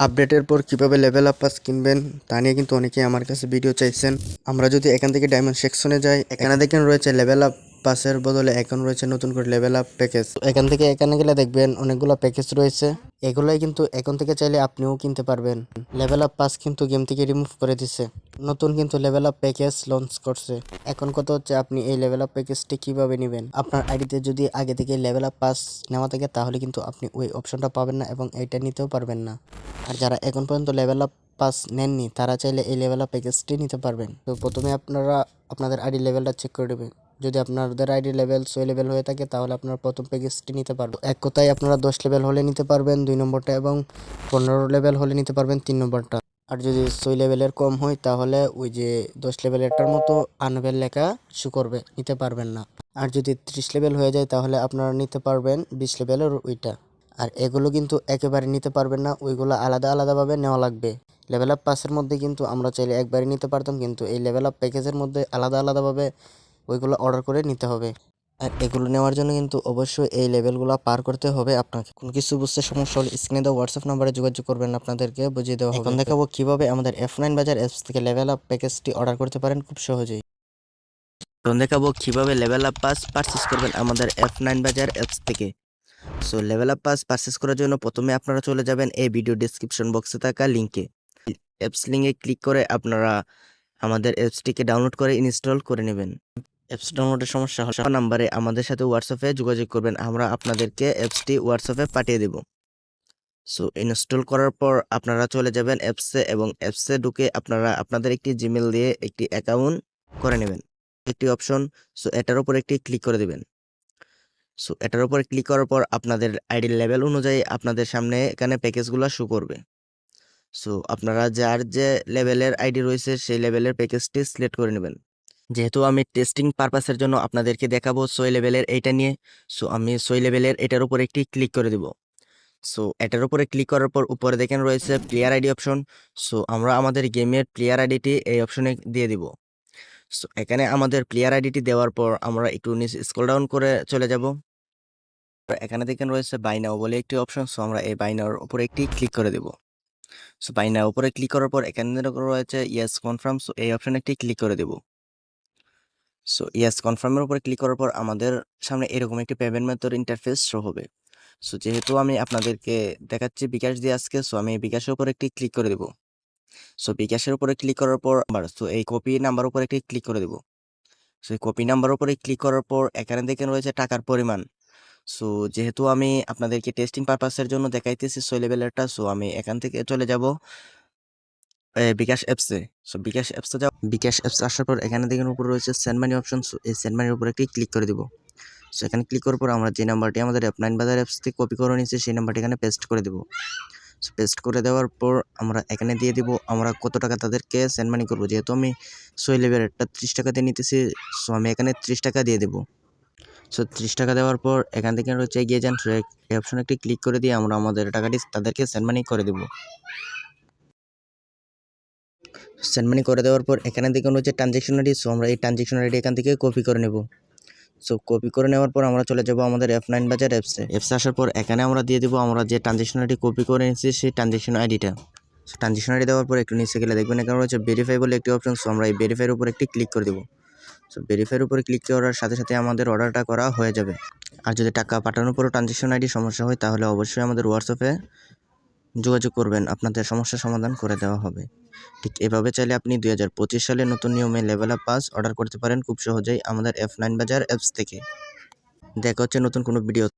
আপডেটের পর কিভাবে লেভেল আপ পাস কিনবেন তা নিয়ে কিন্তু অনেকেই আমার কাছে ভিডিও চাইছেন। আমরা যদি এখান থেকে ডায়মন্ড সেকশনে যাই, এখানে দেখেন রয়েছে লেভেল আপ পাসের বদলে এখন রয়েছে নতুন করে লেভেল আপ প্যাকেজ। এখান থেকে এখানে গেলে দেখবেন অনেকগুলো প্যাকেজ রয়েছে, এগুলাই কিন্তু এখন থেকে চাইলে আপনিও কিনতে পারবেন। লেভেল আপ পাস কিন্তু গেম থেকে রিমুভ করে দিছে, নতুন কিন্তু লেভেল আপ প্যাকেজ লঞ্চ করছে। এখন কথা হচ্ছে আপনি এই লেভেল আপ প্যাকেজটি কিভাবে নেবেন। আপনার আইডিতে যদি আগে থেকে লেভেল আপ পাস নেওয়া থাকে তাহলে কিন্তু আপনি ওই অপশনটা পাবেন না এবং এটা নিতেও পারবেন না। আর যারা এখন পর্যন্ত লেভেল আপ পাস নেননি তারা চাইলে এই লেভেল আপ প্যাকেজটি নিতে পারবেন। তো প্রথমে আপনারা আপনাদের আইডি লেভেলটা চেক করে নেবেন। যদি আপনাদের আইডি লেভেল 6 লেভেল হয়ে থাকে তাহলে আপনারা প্রথম প্যাকেজটি নিতে পারবেন। এক কথায় আপনারা 10 লেভেল হলে নিতে পারবেন 2 নম্বরটা এবং 15 লেভেল হলে নিতে পারবেন 3 নম্বরটা। আর যদি 6 লেভেলের কম হয় তাহলে ওই যে 10 লেভেলেরটার মতো আনবেল লেখা শো করবে, নিতে পারবেন না। আর যদি 30 লেভেল হয়ে যায় তাহলে আপনারা নিতে পারবেন 20 লেভেলের ওইটা। আর এগুলো কিন্তু একেবারে নিতে পারবেন না, ওইগুলো আলাদা আলাদাভাবে নেওয়া লাগবে। লেভেল আপ পাসের মধ্যে কিন্তু আমরা চাইলে একবারে নিতে পারতাম, কিন্তু এই লেভেল আপ প্যাকেজের মধ্যে আলাদা আলাদাভাবে ওইগুলো অর্ডার করে নিতে হবে। আর এগুলো নেওয়ার জন্য কিন্তু অবশ্যই এই লেভেলগুলো পার করতে হবে আপনাকে। কোনো কিছু বুঝতে সমস্যা হলে স্ক্রিনে দেওয়া হোয়াটসঅ্যাপ নাম্বারে যোগাযোগ করবেন, আপনাদেরকে বুঝিয়ে দেওয়া হবে। এখন দেখাবো কিভাবে আমাদের F9 বাজার অ্যাপস থেকে লেভেল আপ প্যাকেজটি অর্ডার করতে পারেন খুব সহজেই। এখন দেখাবো কিভাবে লেভেল আপ পাস পারচেজ করবেন আমাদের F9 বাজার অ্যাপস থেকে। So level up pass purchase করার জন্য প্রথমে আপনারা চলে যাবেন এই ভিডিও ডেসক্রিপশন বক্সে থাকা লিঙ্কে। অ্যাপস লিঙ্কে ক্লিক করে আপনারা আমাদের অ্যাপসটিকে ডাউনলোড করে ইনস্টল করে নেবেন। অ্যাপস ডাউনলোডের সমস্যা হলে নাম্বারে আমাদের সাথে হোয়াটসঅ্যাপে যোগাযোগ করবেন, আমরা আপনাদেরকে অ্যাপসটি হোয়াটসঅ্যাপে পাঠিয়ে দেব। সো ইনস্টল করার পর আপনারা চলে যাবেন অ্যাপসে এবং অ্যাপসে ঢুকে আপনারা আপনাদের একটি জিমেল দিয়ে একটি অ্যাকাউন্ট করে নেবেন। একটি অপশন, সো এটার উপর একটি ক্লিক করে দেবেন। সো এটার উপরে ক্লিক করার পর আপনাদের আইডির লেভেল অনুযায়ী আপনাদের সামনে এখানে প্যাকেজগুলো শো করবে। সো আপনারা যার যে লেভেলের আইডি রয়েছে সেই লেভেলের প্যাকেজটি সিলেক্ট করে নেবেন। যেহেতু আমি টেস্টিং পারপাসের জন্য আপনাদেরকে দেখাবো 6 লেভেলের এইটা নিয়ে, সো আমি 6 লেভেলের এটার উপর একটি ক্লিক করে দেব। সো এটার উপরে ক্লিক করার পর উপরে দেখেন রয়েছে প্লেয়ার আইডি অপশন। সো আমরা আমাদের গেমের প্লেয়ার আইডিটি এই অপশনে দিয়ে দিব। সো এখানে আমাদের প্লেয়ার আইডিটি দেওয়ার পর আমরা একটু নিচে স্ক্রল ডাউন করে চলে যাব। এখানে দেখেন রয়েছে বাই নাও বলে একটি অপশন, সো আমরা এই বাই নাওর উপরে একটি ক্লিক করে দেব। সো বাই নাও উপরে ক্লিক করার পর এখানে রয়েছে ইয়েস কনফার্ম, সো এই অপশনে একটি ক্লিক করে দেব। সো ইয়েস কনফার্মের উপরে ক্লিক করার পর আমাদের সামনে এরকম একটি পেমেন্ট মেথড ইন্টারফেস শো হবে। সো যেহেতু আমি আপনাদেরকে দেখাচ্ছি বিকাশ দিয়ে আজকে, সো আমি বিকাশের উপরে একটি ক্লিক করে দেব। সো বিকাশের উপরে ক্লিক করার পর সো এই কপি নাম্বার উপরে একটি ক্লিক করে দেব। সো এই কপি নাম্বার উপরে ক্লিক করার পর এখানে দেখেন রয়েছে টাকার পরিমাণ। সো যেহেতু আমি আপনাদেরকে টেস্টিং পারপাসের জন্য দেখাইতেছি 6 লেভেলেরটা, সো আমি এখান থেকে চলে যাব বিকাশ অ্যাপসে। সো বিকাশ অ্যাপসে যাও, বিকাশ অ্যাপস আসার পর এখানে দেখেন উপরে রয়েছে সেন্ড মানি অপশন, সো এই সেন্ড মানির উপরে একটি ক্লিক করে দিব। সো এখানে ক্লিক করার পর আমরা যে নাম্বারটি আমাদের F9 বাজার অ্যাপস থেকে কপি করে নিয়েছি সেই নাম্বারটি এখানে পেস্ট করে দেব। সো পেস্ট করে দেওয়ার পর আমরা এখানে দিয়ে দিব আমরা কত টাকা তাদেরকে সেন্ড মানি করবো। যেহেতু আমি 6 লেভেলেরটা 30 টাকা দিয়ে নিতেছি, সো আমি এখানে 30 টাকা দিয়ে দেবো। সো 30 টাকা দেওয়ার পর এখান থেকে রয়েছে এগিয়ে যান, এই অপশনে একটি ক্লিক করে দিয়ে আমরা আমাদের টাকাটি তাদেরকে সেন্ড মানি করে দেব। সেন্ড মানি করে দেওয়ার পর এখানে দেখুন রয়েছে ট্রানজ্যাকশন আইডি, সো আমরা এই ট্রানজ্যাকশন আইডি এখান থেকে কপি করে নেব। সো কপি করে নেওয়ার পর আমরা চলে যাব আমাদের F9 বাজার অ্যাপসে। অ্যাপসে আসার পর এখানে আমরা দিয়ে দেবো আমরা যে ট্রানজ্যাকশন আইডি কপি করে নিয়েছি সেই ট্রানজ্যাকশন আইডিটা। সো ট্রানজ্যাকশন আইডি দেওয়ার পর একটু নিচে গেলে দেখবেন এখানে রয়েছে ভেরিফাই বলে একটি অপশন, সো আমরা এই ভেরিফাইয়ের উপর একটি ক্লিক করে দেবো। সো ভেরিফাইয়ের উপরে ক্লিক করার সাথে সাথে আমাদের অর্ডারটা করা হয়ে যাবে। আর যদি টাকা পাঠানোর পরও ট্রানজ্যাকশন আইডি সমস্যা হয় তাহলে অবশ্যই আমাদের হোয়াটসঅ্যাপে যোগাযোগ করবেন, আপনাদের সমস্যার সমাধান করে দেওয়া হবে। ঠিক এভাবে চাইলে আপনি 2025 সালে নতুন নিয়মে লেভেল আপ পাস অর্ডার করতে পারেন খুব সহজেই আমাদের F9 বাজার অ্যাপস থেকে। দেখা হচ্ছে নতুন কোনো ভিডিও।